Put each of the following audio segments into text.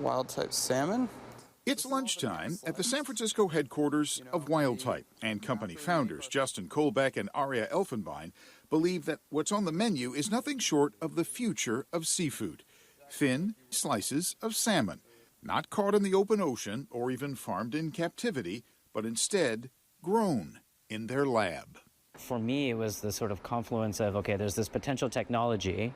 Wild-type salmon? It's lunchtime at the San Francisco headquarters of Wild Type, and company founders Justin Kolbeck and Aria Elfenbein believe that what's on the menu is nothing short of the future of seafood. Thin slices of salmon, not caught in the open ocean or even farmed in captivity, but instead grown in their lab. For me, it was the sort of confluence of, okay, there's this potential technology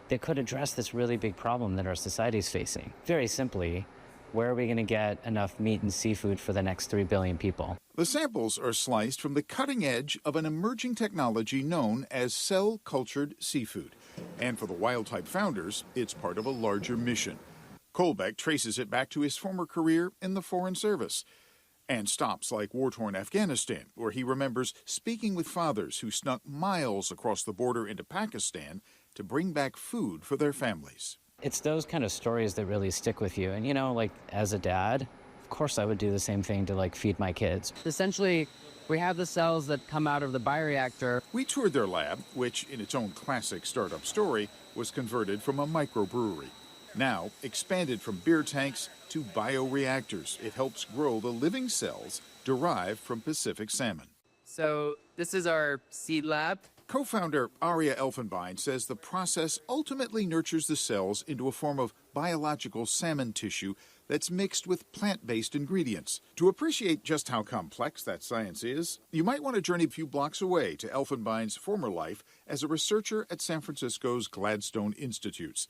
that could address this really big problem that our society is facing. Very simply, where are we going to get enough meat and seafood for the next 3 billion people? The samples are sliced from the cutting edge of an emerging technology known as cell-cultured seafood. And for the Wild Type founders, it's part of a larger mission. Kolbeck traces it back to his former career in the Foreign Service and stops like war-torn Afghanistan, where he remembers speaking with fathers who snuck miles across the border into Pakistan to bring back food for their families. It's those kind of stories that really stick with you. And, you know, like, as a dad, of course I would do the same thing to, like, feed my kids. Essentially, we have the cells that come out of the bioreactor. We toured their lab, which, in its own classic startup story, was converted from a microbrewery. Now, expanded from beer tanks to bioreactors, it helps grow the living cells derived from Pacific salmon. So this is our seed lab. Co-founder Aria Elfenbein says the process ultimately nurtures the cells into a form of biological salmon tissue that's mixed with plant-based ingredients. To appreciate just how complex that science is, you might want to journey a few blocks away to Elfenbein's former life as a researcher at San Francisco's Gladstone Institutes.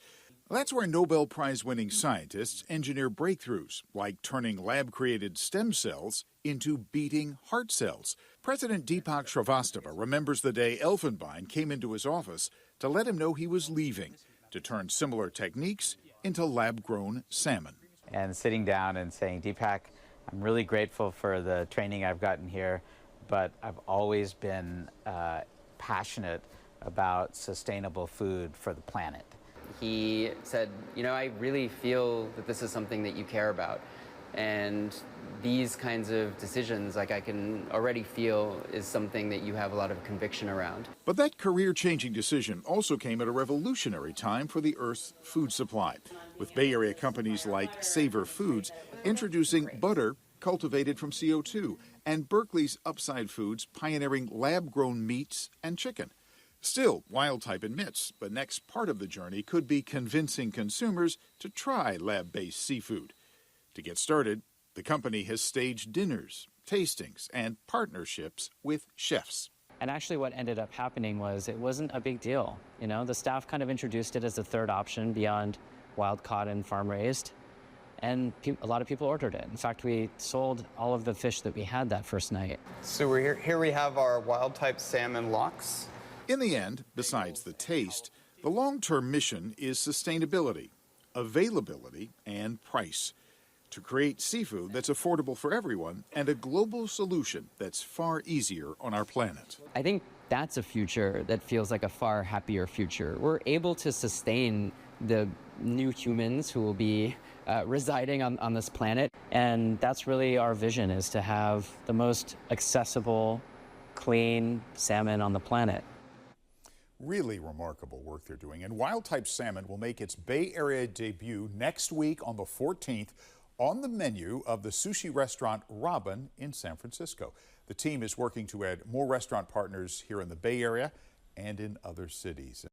That's where Nobel Prize-winning scientists engineer breakthroughs, like turning lab-created stem cells into beating heart cells. President Deepak Srivastava remembers the day Elfenbein came into his office to let him know he was leaving to turn similar techniques into lab-grown salmon. And sitting down and saying, Deepak, I'm really grateful for the training I've gotten here, but I've always been passionate about sustainable food for the planet. He said, you know, I really feel that this is something that you care about. And these kinds of decisions, like, I can already feel is something that you have a lot of conviction around. But that career-changing decision also came at a revolutionary time for the Earth's food supply, with Bay Area companies like Savor Foods introducing butter cultivated from CO2, and Berkeley's Upside Foods pioneering lab-grown meats and chicken. Still, Wild Type admits the next part of the journey could be convincing consumers to try lab-based seafood. To get started, the company has staged dinners, tastings, and partnerships with chefs. And actually what ended up happening was it wasn't a big deal. You know, the staff kind of introduced it as a third option beyond wild-caught and farm-raised. And a lot of people ordered it. In fact, we sold all of the fish that we had that first night. So we're here we have our Wild-type salmon lox. In the end, besides the taste, the long-term mission is sustainability, availability, and price. To create seafood that's affordable for everyone and a global solution that's far easier on our planet. I think that's a future that feels like a far happier future. We're able to sustain the new humans who will be residing on this planet. And that's really our vision, is to have the most accessible, clean salmon on the planet. Really remarkable work they're doing. And Wild Type salmon will make its Bay Area debut next week on the 14th on the menu of the sushi restaurant Robin in San Francisco. The team is working to add more restaurant partners here in the Bay Area and in other cities.